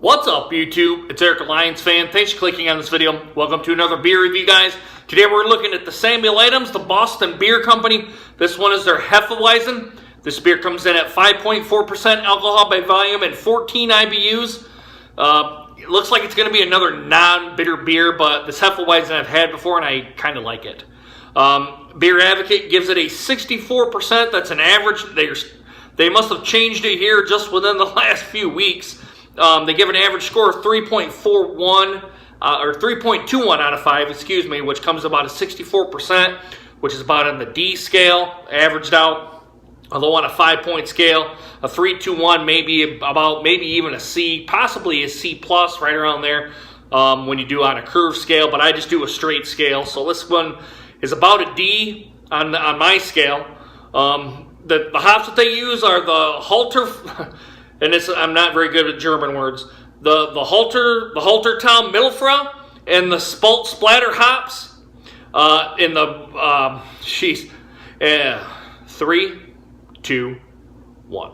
What's up, YouTube? It's Eric, a Lions fan. Thanks for clicking on this video. Welcome to another beer review, guys. Today we're looking at the Samuel Adams, the Boston Beer Company. This one is their Hefeweizen. This beer comes in at 5.4% alcohol by volume and 14 IBUs. It looks like it's going to be another non-bitter beer, but this Hefeweizen I've had before and I kind of like it. Beer Advocate gives it a 64%. That's an average. They must have changed it here just within the last few weeks. They give an average score of 3.41 or 3.21 out of 5, excuse me, which comes about a 64%, which is about on the D scale, averaged out. Although on a 5-point scale, a 3.21, maybe even a C, possibly a C plus, right around there when you do on a curved scale. But I just do a straight scale, so this one is about a D on my scale. The hops that they use are the Halter. And I'm not very good with German words. The Haltertown Mittelfrau and the Spalt Splatter hops in the 3, 2, 1.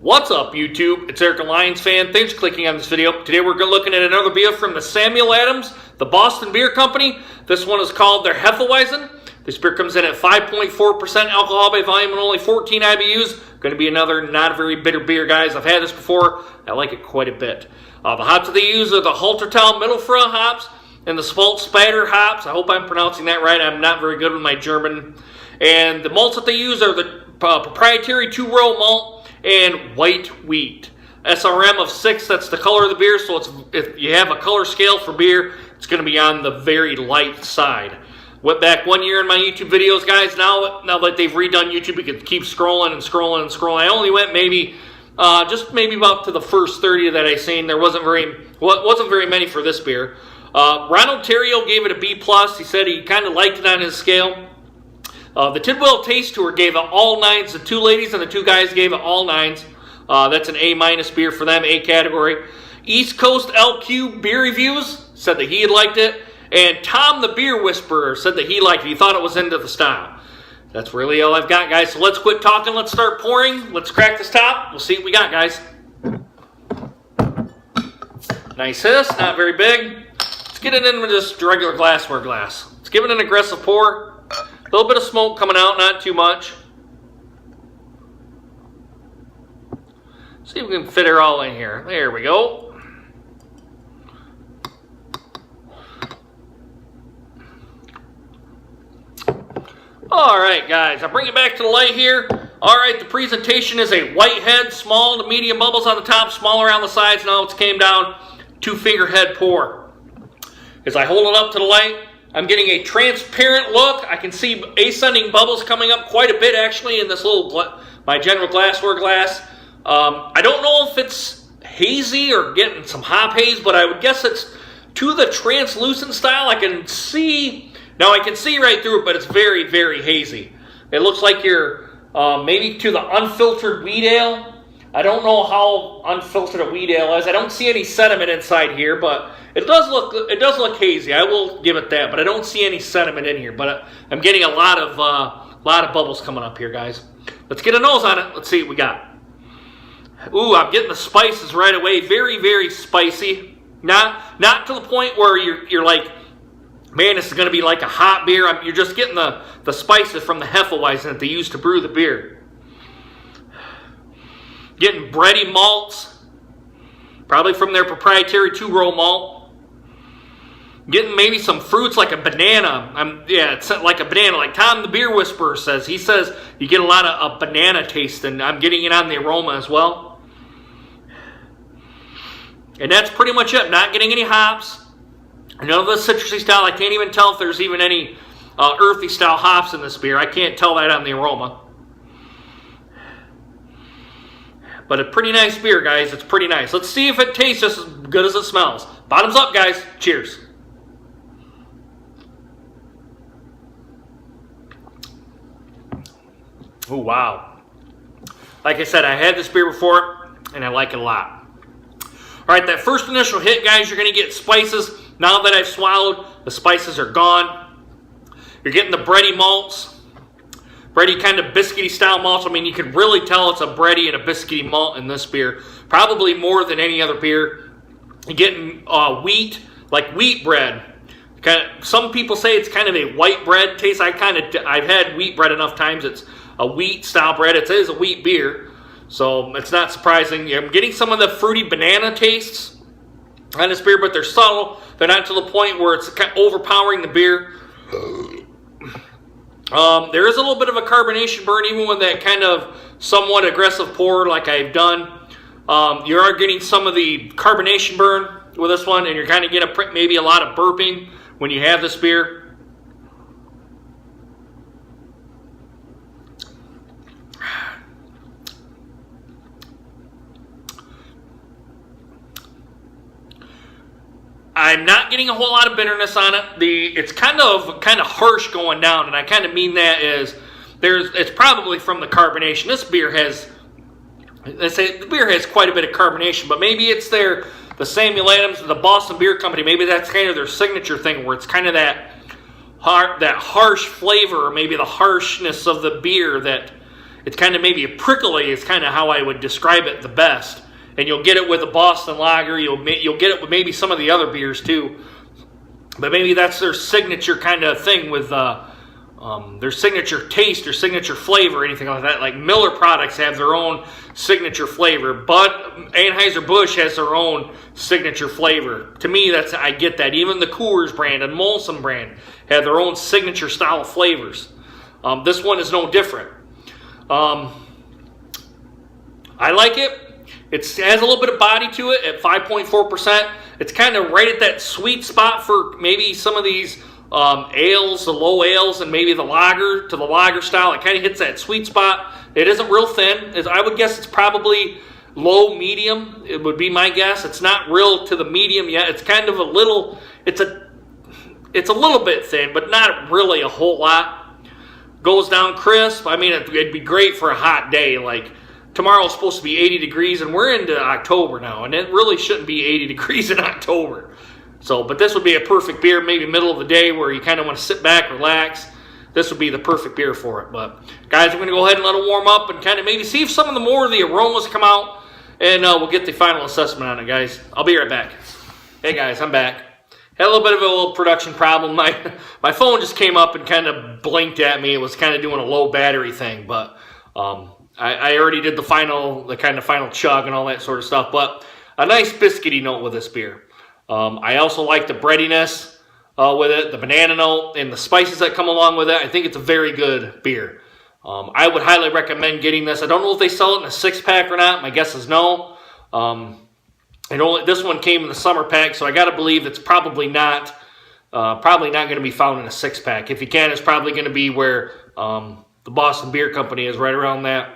What's up, YouTube? It's Eric, a Lions fan. Thanks for clicking on this video. Today we're looking at another beer from the Samuel Adams, the Boston Beer Company. This one is called their Hefeweizen. This beer comes in at 5.4% alcohol by volume and only 14 IBUs. Going to be another not very bitter beer, guys. I've had this before. I like it quite a bit. The hops that they use are the Haltertown Mittelfrau hops and the Spalt Splatter hops. I hope I'm pronouncing that right. I'm not very good with my German. And the malts that they use are the proprietary 2-row malt and white wheat. SRM of 6, that's the color of the beer. So if you have a color scale for beer, it's going to be on the very light side. Went back 1 year in my YouTube videos, guys. Now that they've redone YouTube, you can keep scrolling and scrolling and scrolling. I only went just maybe about to the first 30 that I seen. There wasn't very many for this beer. Ronald Terrio gave it a B+. He said he kind of liked it on his scale. The Tidwell Taste Tour gave it all 9s. The 2 ladies and the 2 guys gave it all 9s. That's an A- beer for them, A category. East Coast LQ Beer Reviews said that he had liked it. And Tom the Beer Whisperer said that he liked it. He thought it was into the style. That's really all I've got, guys. So let's quit talking. Let's start pouring. Let's crack this top. We'll see what we got, guys. Nice hiss. Not very big. Let's get it in with just regular glassware glass. Let's give it an aggressive pour. A little bit of smoke coming out, not too much. See if we can fit it all in here. There we go. All right, guys, I'll bring it back to the light here. All right, the presentation is a white head, small to medium bubbles on the top, smaller on the sides. Now it's came down, 2-finger head pour. As I hold it up to the light, I'm getting a transparent look. I can see ascending bubbles coming up quite a bit, actually, in this little, my general glassware glass. I don't know if it's hazy or getting some hop haze, but I would guess it's to the translucent style. I can see right through it, but it's very, very hazy. It looks like you're maybe to the unfiltered wheat ale. I don't know how unfiltered a wheat ale is. I don't see any sediment inside here, but it does look hazy. I will give it that, but I don't see any sediment in here. But I'm getting a lot of bubbles coming up here, guys. Let's get a nose on it. Let's see what we got. Ooh, I'm getting the spices right away. Very, very spicy. Not to the point where you're like, man, this is going to be like a hot beer. You're just getting the spices from the Hefeweizen that they use to brew the beer. Getting bready malts, probably from their proprietary 2-row malt. Getting maybe some fruits like a banana. It's like a banana, like Tom the Beer Whisperer says. He says you get a lot of banana taste, and I'm getting it on the aroma as well. And that's pretty much it. Not getting any hops. None of the citrusy style. I can't even tell if there's even any earthy style hops in this beer. I can't tell that on the aroma. But a pretty nice beer, guys. It's pretty nice. Let's see if it tastes just as good as it smells. Bottoms up, guys. Cheers. Oh, wow. Like I said, I had this beer before, and I like it a lot. All right, that first initial hit, guys, you're going to get spices. Now that I've swallowed, the spices are gone. You're getting the bready malts. bready kind of biscuity style malt. I mean, you can really tell it's a bready and a biscuity malt in this beer. Probably more than any other beer. You're getting wheat, like wheat bread. Some people say it's kind of a white bread taste. I've had wheat bread enough times. It's a wheat style bread. It is a wheat beer, so it's not surprising. I'm getting some of the fruity banana tastes on this beer, but they're subtle. They're not to the point where it's kind of overpowering the beer. There is a little bit of a carbonation burn, even with that kind of somewhat aggressive pour like I've done. You are getting some of the carbonation burn with this one, and you're kind of getting maybe a lot of burping when you have this beer. I'm not getting a whole lot of bitterness on it. It's kind of harsh going down, and I kind of mean that as it's probably from the carbonation. This beer has, let's say, the beer has quite a bit of carbonation, but maybe it's the Samuel Adams, the Boston Beer Company. Maybe that's kind of their signature thing, where it's kind of that harsh flavor, or maybe the harshness of the beer. That it's kind of maybe a prickly is kind of how I would describe it the best. And you'll get it with a Boston Lager. You'll get it with maybe some of the other beers too. But maybe that's their signature kind of thing with their signature taste or signature flavor or anything like that. Like Miller products have their own signature flavor. Anheuser-Busch has their own signature flavor. To me, I get that. Even the Coors brand and Molson brand have their own signature style of flavors. This one is no different. I like it. It has a little bit of body to it at 5.4%. It's kind of right at that sweet spot for maybe some of these ales, the low ales, and maybe the lager to the lager style. It kind of hits that sweet spot. It isn't real thin. I would guess it's probably low medium. It would be my guess. It's not real to the medium yet. It's kind of a little. It's a little bit thin, but not really a whole lot. Goes down crisp. I mean, it'd be great for a hot day like. Tomorrow's supposed to be 80 degrees, and we're into October now, and it really shouldn't be 80 degrees in October. But this would be a perfect beer, maybe middle of the day where you kind of want to sit back, relax. This would be the perfect beer for it. But, guys, I'm going to go ahead and let it warm up and kind of maybe see if some of the more of the aromas come out, and we'll get the final assessment on it, guys. I'll be right back. Hey, guys, I'm back. Had a little bit of a little production problem. My phone just came up and kind of blinked at me. It was kind of doing a low battery thing, but I already did the kind of final chug and all that sort of stuff, but a nice biscuity note with this beer. I also like the breadiness with it, the banana note, and the spices that come along with it. I think it's a very good beer. I would highly recommend getting this. I don't know if they sell it in a 6-pack or not. My guess is no. This one came in the summer pack, so I got to believe it's probably not going to be found in a 6-pack. If you can, it's probably going to be where the Boston Beer Company is, right around that.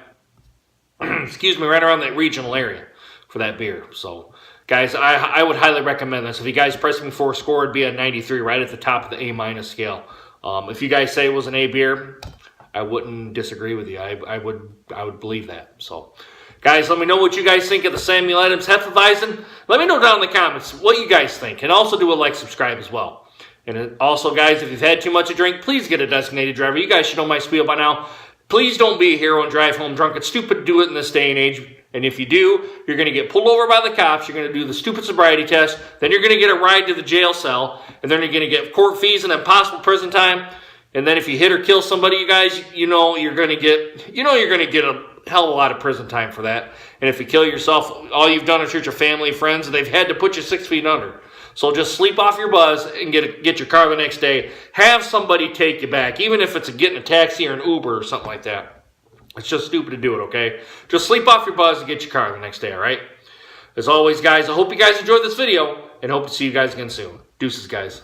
Right around that regional area for that beer. So, guys, I would highly recommend this. If you guys press me for a score, it'd be a 93, right at the top of the A- scale. If you guys say it was an A beer, I wouldn't disagree with you. I would believe that. So, guys, let me know what you guys think of the Samuel Adams Hefeweizen. Let me know down in the comments what you guys think, and also do a like, subscribe as well. And also, guys, if you've had too much to drink, please get a designated driver. You guys should know my spiel by now. Please don't be a hero and drive home drunk. It's stupid to do it in this day and age. And if you do, you're going to get pulled over by the cops. You're going to do the stupid sobriety test. Then you're going to get a ride to the jail cell. And then you're going to get court fees and then possible prison time. And then if you hit or kill somebody, you guys, you're going to get a hell of a lot of prison time for that. And if you kill yourself, all you've done is hurt your family and friends, and they've had to put you 6 feet under. So just sleep off your buzz and get your car the next day. Have somebody take you back, even if it's getting a taxi or an Uber or something like that. It's just stupid to do it, okay? Just sleep off your buzz and get your car the next day, all right? As always, guys, I hope you guys enjoyed this video, and hope to see you guys again soon. Deuces, guys.